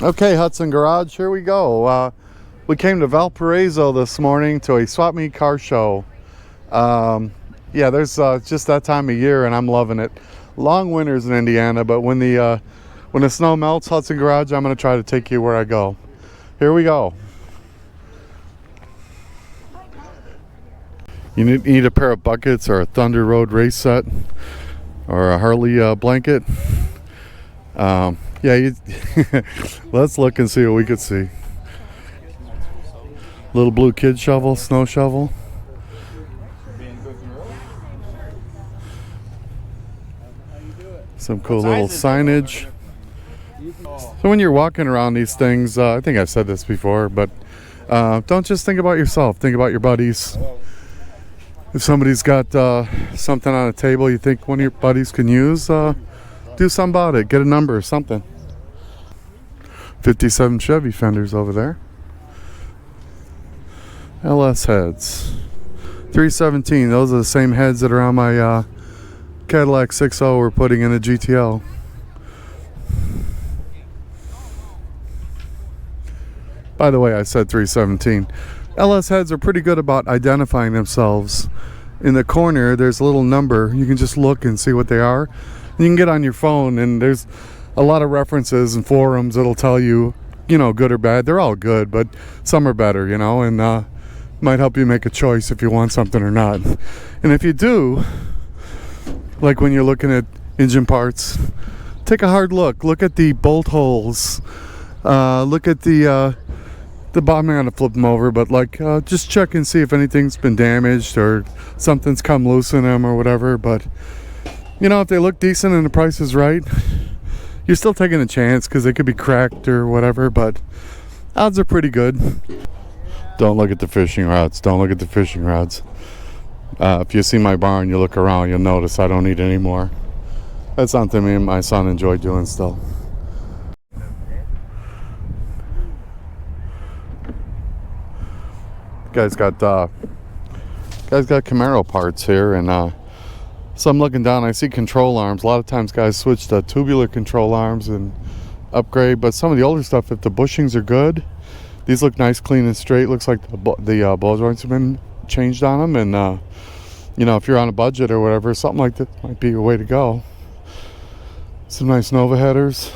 Okay, Hudson Garage, here we go. We came to Valparaiso this morning to a swap meet car show. Yeah, there's just that time of year, and I'm loving it. Long winters in Indiana, but when the snow melts, Hudson Garage, I'm going to try to take you where I go. Here we go. You need a pair of buckets or a Thunder Road race set or a Harley blanket. Yeah, let's look and see what we could see. Little blue kid shovel, snow shovel. Some cool little signage. So when you're walking around these things, I think I've said this before, but don't just think about yourself, think about your buddies. If somebody's got something on a table you think one of your buddies can use, do something about it, get a number or something. 57 Chevy fenders over there. LS heads. 317, those are the same heads that are on my Cadillac 6.0 we're putting in a GTL. By the way, I said 317. LS heads are pretty good about identifying themselves. In the corner, there's a little number. You can just look and see what they are. You can get on your phone, and there's a lot of references and forums that'll tell you, good or bad. They're all good, but some are better, and might help you make a choice if you want something or not. And if you do, like when you're looking at engine parts, take a hard look. Look at the bolt holes. Look at the bottom. I'm gonna flip them over, but just check and see if anything's been damaged or something's come loose in them or whatever. But if they look decent and the price is right, you're still taking a chance because they could be cracked or whatever, but odds are pretty good. Don't look at the fishing rods. Don't look at the fishing rods. If you see my barn, you look around, you'll notice I don't need any more. That's something me and my son enjoy doing still. Guys got Camaro parts here, and so I'm looking down, I see control arms. A lot of times guys switch to tubular control arms and upgrade, but some of the older stuff, if the bushings are good, these look nice, clean and straight. Looks like the ball joints have been changed on them, and if you're on a budget or whatever, something like that might be your way to go. Some nice Nova headers,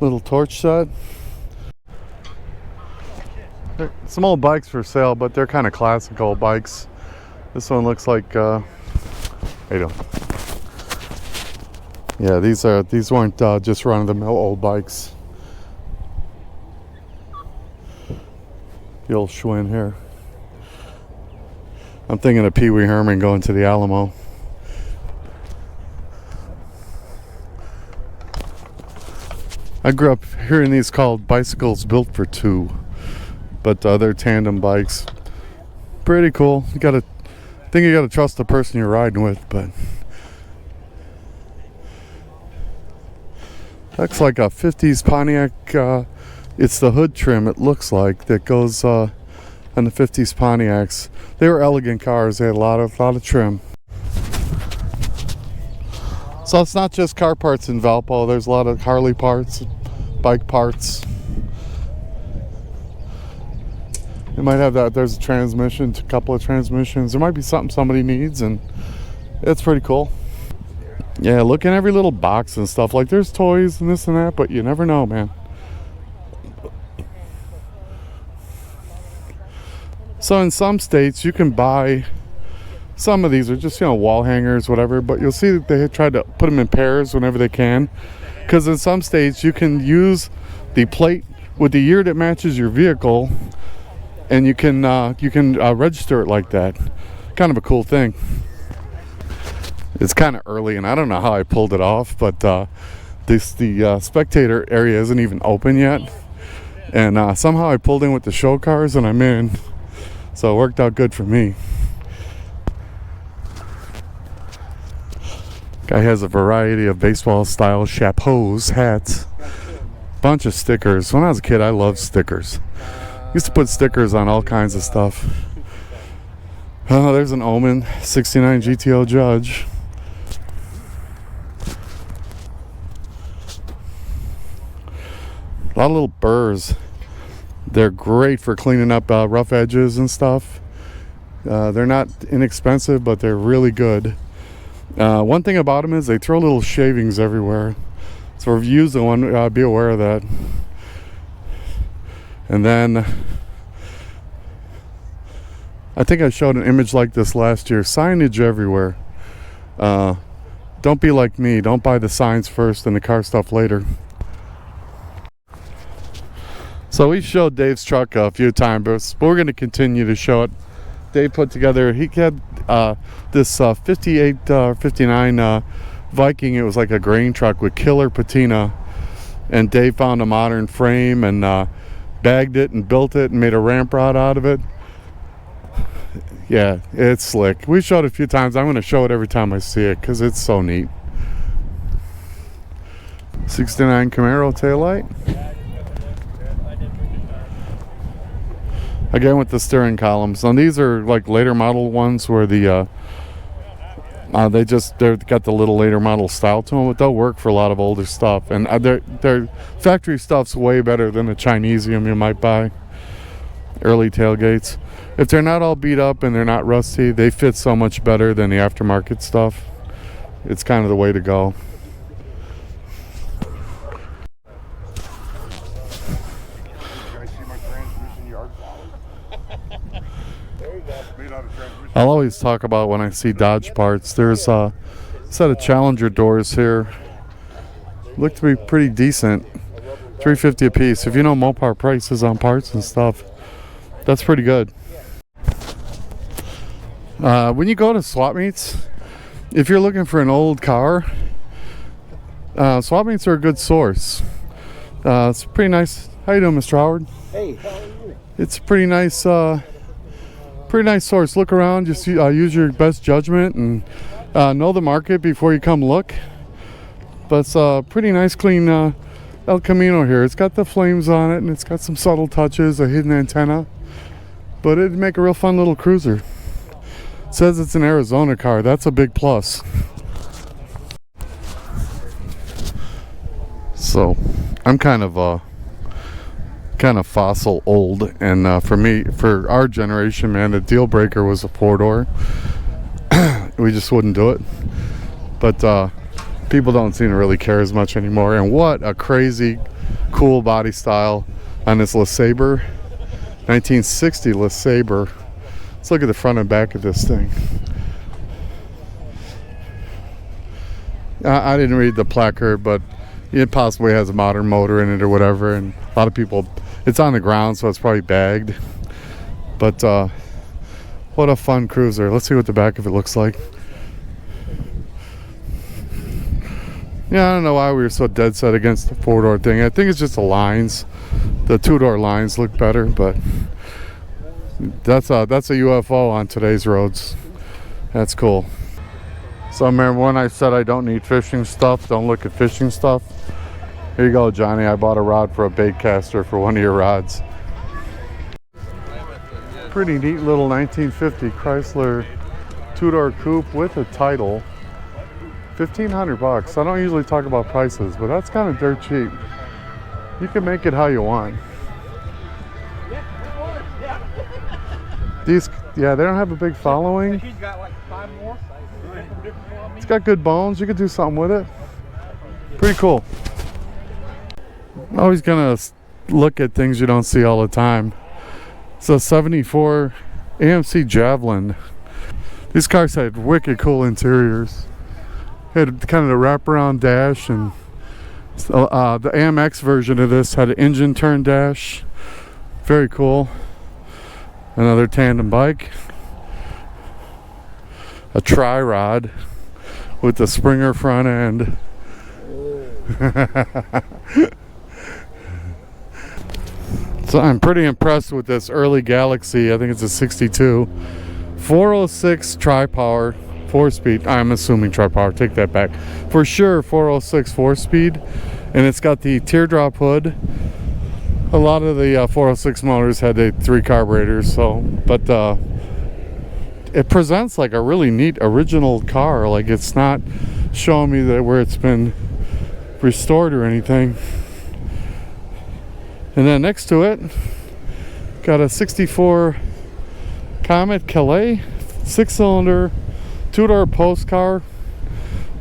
little torch set. Some old bikes for sale, but they're kind of classic old bikes. This one looks like how you doing? Yeah, these weren't just run-of-the-mill old bikes. The old Schwinn here. I'm thinking of Pee Wee Herman going to the Alamo. I grew up hearing these called bicycles built for two, but they're tandem bikes. Pretty cool. You gotta trust the person you're riding with, but looks like a 50s Pontiac. It's the hood trim, it looks like, that goes on the 50s Pontiacs. They were elegant cars. They had a lot of trim. So it's not just car parts in Valpo. There's a lot of Harley parts, bike parts. You might have that. There's a transmission, a couple of transmissions. There might be something somebody needs, and it's pretty cool. Yeah, look in every little box and stuff. Like, there's toys and this and that, but you never know, man. So in some states, you can buy, some of these are just, wall hangers, whatever, but you'll see that they try to put them in pairs whenever they can. Because in some states, you can use the plate with the year that matches your vehicle, and you can register it like that. Kind of a cool thing. It's kind of early, and I don't know how I pulled it off, but the spectator area isn't even open yet, and somehow I pulled in with the show cars, and I'm in, so it worked out good for me. Guy has a variety of baseball style chapeaus, hats, bunch of stickers. When I was a kid, I loved stickers. Used to put stickers on all kinds of stuff. Oh, there's an Omen 69 GTO Judge. A lot of little burrs. They're great for cleaning up rough edges and stuff. They're not inexpensive, but they're really good. One thing about them is they throw little shavings everywhere. So if you use the one, be aware of that. And then I think I showed an image like this last year. Signage everywhere. Don't be like me. Don't buy the signs first and the car stuff later. So we showed Dave's truck a few times, but we're going to continue to show it. Dave put together, he had this 58, 59 Viking. It was like a grain truck with killer patina. And Dave found a modern frame and bagged it and built it and made a ramp rod out of it. Yeah, it's slick. We showed it a few times. I'm going to show it every time I see it because it's so neat. 69 Camaro taillight. Again with the steering columns. And these are like later model ones where the they've got the little later model style to them, but they'll work for a lot of older stuff. And their factory stuff's way better than the Chinesium you might buy. Early tailgates. If they're not all beat up and they're not rusty, they fit so much better than the aftermarket stuff. It's kind of the way to go. I'll always talk about when I see Dodge parts. There's a set of Challenger doors here. Look to be pretty decent. $350 a piece. If you know Mopar prices on parts and stuff, that's pretty good. When you go to swap meets, if you're looking for an old car, swap meets are a good source. It's pretty nice. How you doing, Mr. Howard? Hey, how are you? It's a pretty nice source. Look around, just use your best judgment and know the market before you come look. But it's a pretty nice, clean El Camino here. It's got the flames on it and it's got some subtle touches, a hidden antenna, but it'd make a real fun little cruiser. It says it's an Arizona car. That's a big plus. So I'm kind of fossil old, and for our generation, man, the deal breaker was a 4-door. We just wouldn't do it. But people don't seem to really care as much anymore. And what a crazy cool body style on this LeSabre, 1960 LeSabre. Let's look at the front and back of this thing. I didn't read the placard, but it possibly has a modern motor in it or whatever, and a lot of people, it's on the ground, so it's probably bagged. But what a fun cruiser. Let's see what the back of it looks like. Yeah, I don't know why we were so dead set against the 4-door thing. I think it's just the lines. The 2-door lines look better, but that's a UFO on today's roads. That's cool. So remember when I said I don't need fishing stuff, don't look at fishing stuff? Here you go, Johnny. I bought a rod for a bait caster for one of your rods. Pretty neat little 1950 Chrysler 2-door coupe with a title. $1,500. I don't usually talk about prices, but that's kind of dirt cheap. You can make it how you want. These, yeah, they don't have a big following. He's got like 5 more. It's got good bones. You could do something with it. Pretty cool. I'm always gonna look at things you don't see all the time. It's a 74 AMC Javelin. These cars had wicked cool interiors. Had kind of a wraparound dash, and the AMX version of this had an engine turn dash. Very cool. Another tandem bike. A tri-rod with the Springer front end. So I'm pretty impressed with this early Galaxy. I think it's a 62. 406 tri-power, 4-speed. I'm assuming tri-power, take that back. For sure 406 4-speed. And it's got the teardrop hood. A lot of the 406 motors had the 3 carburetors, but it presents like a really neat original car. Like, it's not showing me that where it's been restored or anything. And then next to it, got a 64 Comet Calais, 6-cylinder, 2-door post car.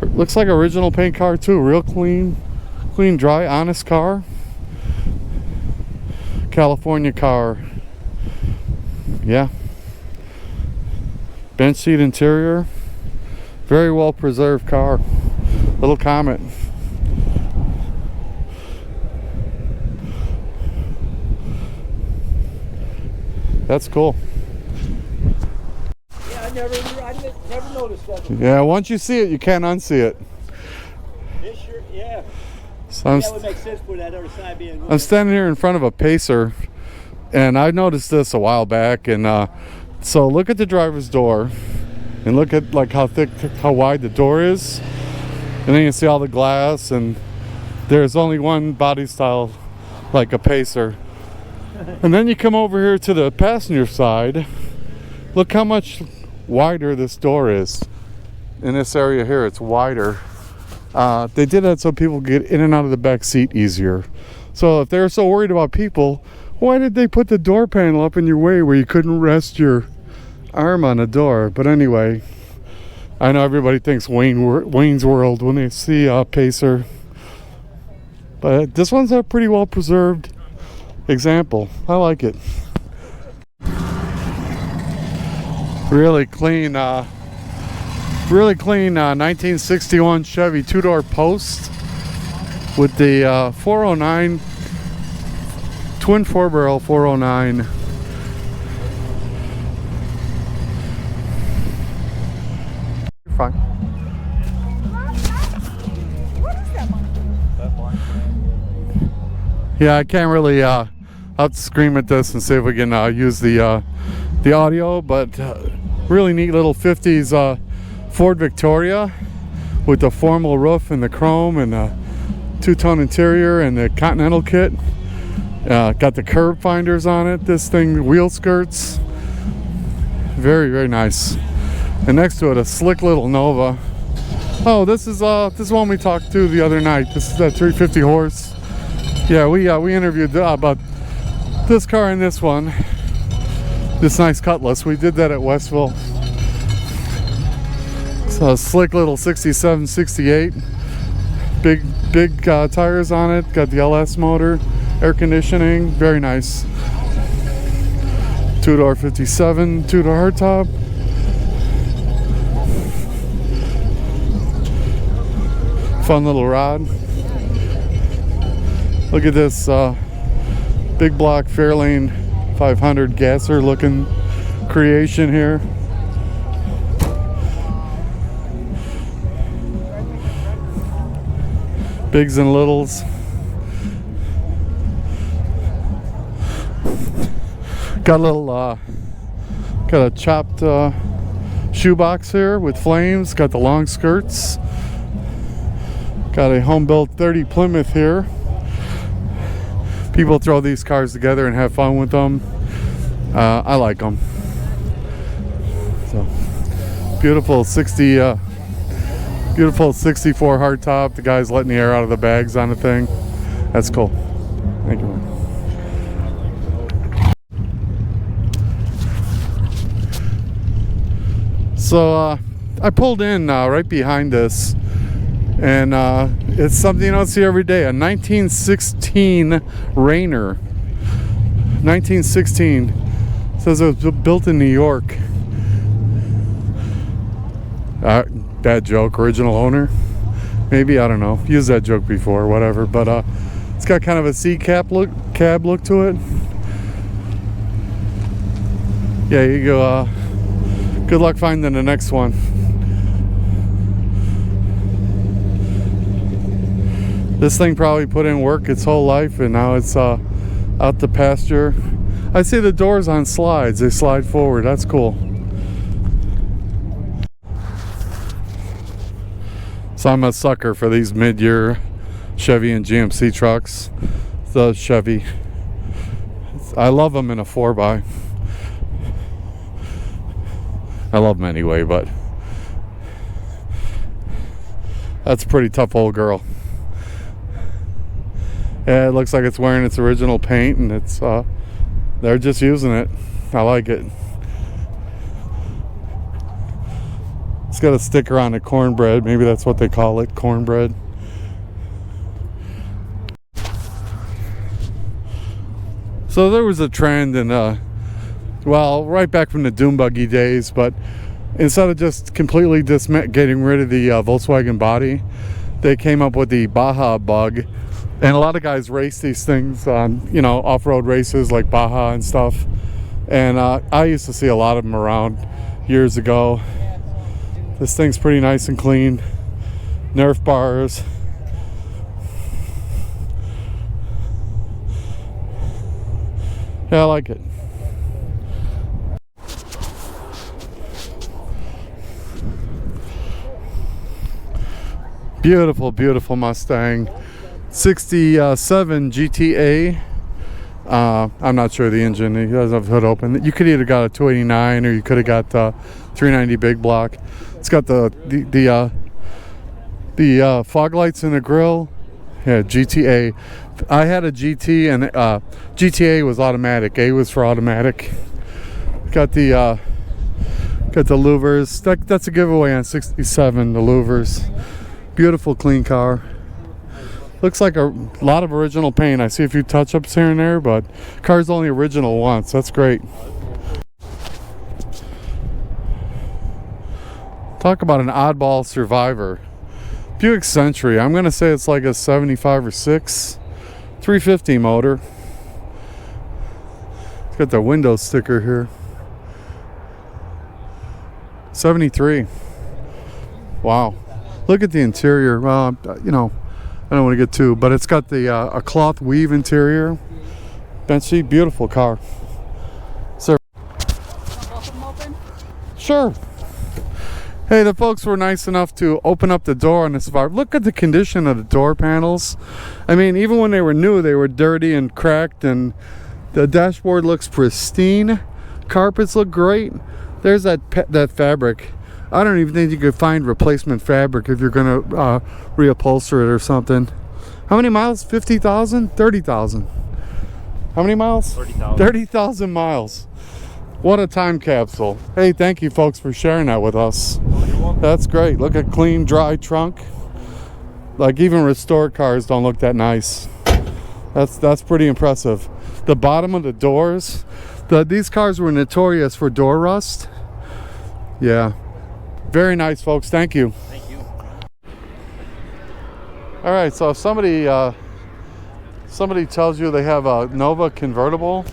Looks like original paint car too, real clean, dry, honest car. California car. Yeah. Bench seat interior. Very well preserved car. Little Comet. That's cool. Yeah, I never noticed that before. Yeah, once you see it, you can't unsee it. This sure, yeah. So That would make sense for that other side being. I'm standing here in front of a Pacer, and I noticed this a while back. And so look at the driver's door, and look at like how wide the door is, and then you see all the glass. And there's only one body style, like a Pacer. And then you come over here to the passenger side. Look how much wider this door is. In this area here, it's wider. They did that so people get in and out of the back seat easier. So if they're so worried about people, why did they put the door panel up in your way where you couldn't rest your arm on the door? But anyway, I know everybody thinks Wayne's World when they see a Pacer. But this one's a pretty well preserved example. I like it. Really clean 1961 Chevy 2-door post with the 409 twin 4-barrel 409. You're fine. What is that monkey? Yeah, I can't really I'll have to scream at this and see if we can use the audio, but really neat little 50s Ford Victoria with the formal roof and the chrome and the two-tone interior and the Continental kit. Got the curb finders on it. This thing, wheel skirts, very, very nice. And next to it, a slick little Nova. Oh, this is one we talked to the other night. This is that 350 horse. Yeah, we interviewed about this car and this one. This nice Cutlass. We did that at Westville. So a slick little 67, 68. Big tires on it. Got the LS motor, air conditioning. Very nice. 2-door 57, 2-door hardtop. Fun little rod. Look at this big block Fairlane 500 gasser looking creation here. Bigs and littles. Got a little got a chopped shoebox here with flames. Got the long skirts. Got a home built 30 Plymouth here. People throw these cars together and have fun with them. I like them. So beautiful 64 hardtop. The guy's letting the air out of the bags on the thing. That's cool. Thank you, man. So I pulled in right behind this, and it's something you don't see every day. A 1916 Rainer. 1916. Says it was built in New York. Bad joke. Original owner. Maybe, I don't know. Used that joke before, whatever. But it's got kind of a cab look to it. Yeah, you go. Good luck finding the next one. This thing probably put in work its whole life, and now it's out to pasture. I see the doors on slides. They slide forward. That's cool. So I'm a sucker for these mid-year Chevy and GMC trucks. The Chevy. I love them in a 4x. I love them anyway, but that's a pretty tough old girl. Yeah, it looks like it's wearing its original paint, and it's they're just using it. I like it. It's got a sticker on it, cornbread. Maybe that's what they call it, cornbread. So there was a trend in, well, right back from the dune buggy days, but instead of just completely getting rid of the Volkswagen body, they came up with the Baja bug. And a lot of guys race these things on, you know, off-road races like Baja and stuff. And I used to see a lot of them around years ago. This thing's pretty nice and clean. Nerf bars. Yeah, I like it. Beautiful, beautiful Mustang. 67 GTA. I'm not sure the engine. It doesn't have the hood open. You could either got a 289 or you could have got 390 big block. It's got the fog lights in the grill. Yeah, GTA. I had a GT, and GTA was automatic. A was for automatic. Got the louvers. That's a giveaway on 67. The louvers. Beautiful, clean car. Looks like a lot of original paint. I see a few touch-ups here and there, but car's only original once. That's great. Talk about an oddball survivor. Buick Century. I'm going to say it's like a 75 or 6. 350 motor. It's got the window sticker here. 73. Wow. Look at the interior. Well, you know, I don't want to get too, but it's got the a cloth weave interior. Bench seat, beautiful car. So, sure. Hey, the folks were nice enough to open up the door on this car. Look at the condition of the door panels. I mean, even when they were new, they were dirty and cracked, and the dashboard looks pristine. Carpets look great. There's that fabric. I don't even think you could find replacement fabric if you're gonna reupholster it or something. How many miles? 50,000? 30,000? How many miles? 30,000. 30,000 miles. What a time capsule. Hey, thank you folks for sharing that with us. That's great. Look at clean, dry trunk. Like, even restored cars don't look that nice. That's pretty impressive. The bottom of the doors. These cars were notorious for door rust. Yeah. Very nice, folks. Thank you. Thank you. All right, so if somebody tells you they have a Nova convertible,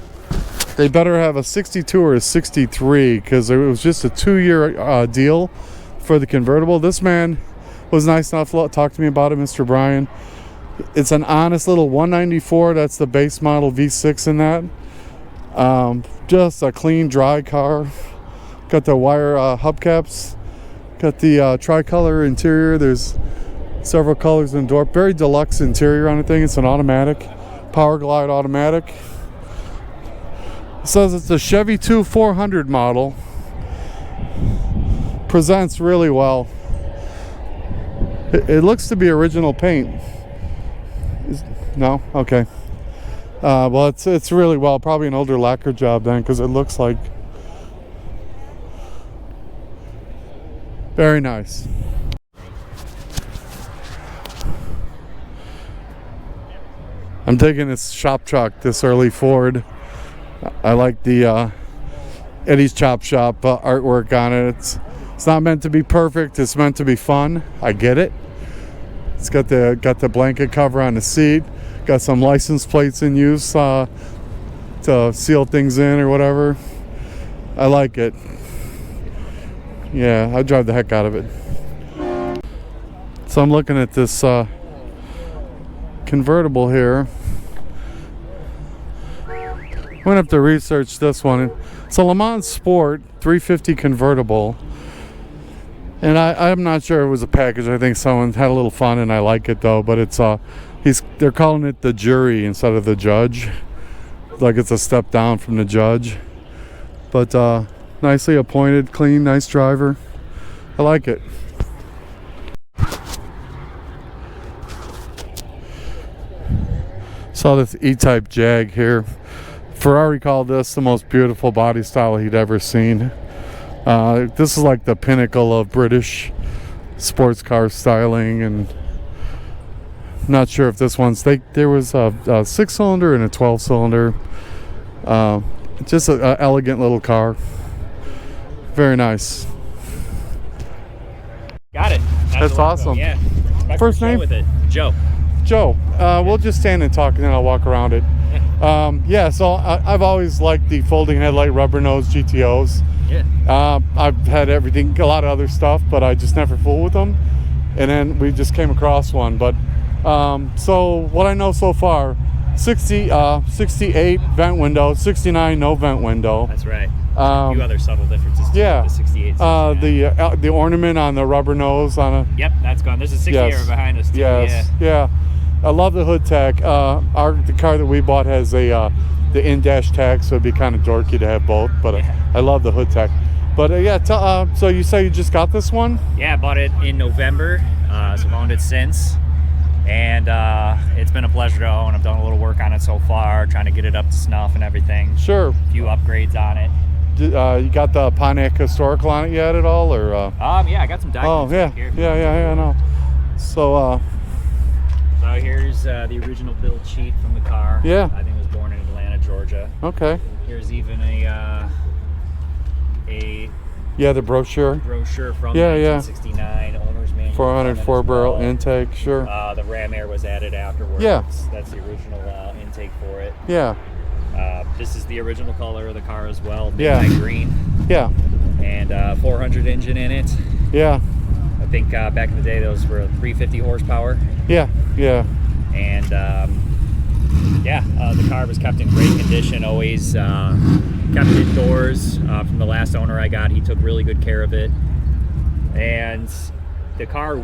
they better have a 62 or a 63, because it was just a 2-year deal for the convertible. This man was nice enough to talk to me about it, Mr. Brian. It's an honest little 194. That's the base model V6 in that. Just a clean, dry car. Got the wire hubcaps. Got the tricolor interior. There's several colors in the door. Very deluxe interior on the thing. It's an automatic. Power Glide automatic. It says it's a Chevy 2 400 model. Presents really well. It looks to be original paint. No? Okay. Well, it's really well. Probably an older lacquer job then, because it looks like. Very nice. I'm digging this shop truck, this early Ford. I like the Eddie's Chop Shop artwork on it. It's not meant to be perfect. It's meant to be fun. I get it. It's got the blanket cover on the seat. Got some license plates in use to seal things in or whatever. I like it. Yeah, I drive the heck out of it. So I'm looking at this convertible here. Went up to research this one. It's a Le Mans Sport 350 convertible. And I'm not sure it was a package. I think someone had a little fun, and I like it though. But it's they're calling it the jury instead of the judge. Like it's a step down from the judge. But nicely appointed, clean, nice driver. I like it. Saw this E-Type Jag here. Ferrari called this the most beautiful body style he'd ever seen. This is like the pinnacle of British sports car styling, and not sure if this one's there was a 6-cylinder and a 12-cylinder. Just an elegant little car. Very nice. Got it. That's awesome. Yeah. My First name? show with it. Joe. Joe, we'll just stand and talk, and then I'll walk around it. Yeah, so I've always liked the folding headlight rubber nose GTOs. Yeah. I've had everything, a lot of other stuff, but I just never fool with them. And then we just came across one. But so what I know so far, 68 vent window, 69 no vent window. That's right. A few other subtle differences too. Yeah. The 68. 69. The ornament on the rubber nose on a. Yep, that's gone. There's a 68 Yes. behind us too. Yes. Yeah. I love the hood tech. The car that we bought has the in-dash tag, so it'd be kind of dorky to have both. But I love the hood tech. But yeah, so you say you just got this one? Yeah, I bought it in November. So I've owned it since, and it's been a pleasure to own. I've done a little work on it so far, trying to get it up to snuff and everything. Sure. A few upgrades on it. You got the Pontiac historical on it yet at all, or? Yeah, I got some documents Oh yeah, back here. yeah, I know. So So here's the original build sheet from the car. Yeah. I think it was born in Atlanta, Georgia. okay. Here's even a Yeah, the brochure. brochure from Yeah, yeah. 1969, owner's manual. 404 barrel in. intake, sure. The ram air was added afterwards. Yeah. That's the original intake for it. Yeah, This is the original color of the car as well, Yeah. midnight green, yeah, and 400 engine in it. yeah, I think back in the day those were 350 horsepower, yeah, yeah. and the car was kept in great condition. Always kept indoors. From the last owner I got, he took really good care of it, and the car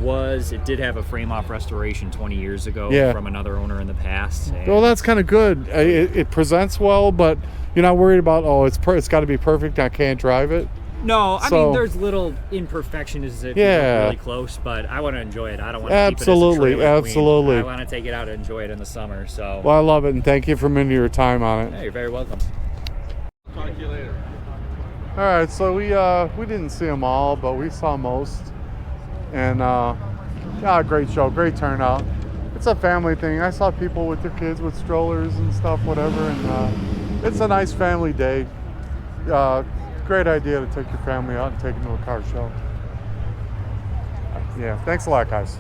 did have a frame off restoration 20 years ago Yeah. from another owner in the past. And Well, that's kind of good. It presents well, but you're not worried about, it's got to be perfect. I can't drive it. No, I So- mean, there's little imperfections if Yeah. you're really close, but I want to enjoy it. I don't want to Absolutely, keep it as a trailer queen. absolutely. I want to take it out and enjoy it in the summer. So, Well, I love it, and thank you for your time on it. yeah, you're very welcome. Talk to you later. All right, so we didn't see them all, but we saw most, and great show, great turnout. It's a family thing. I saw people with their kids with strollers and stuff, whatever, and it's a nice family day. Great idea to take your family out and take them to a car show. Yeah, thanks a lot, guys.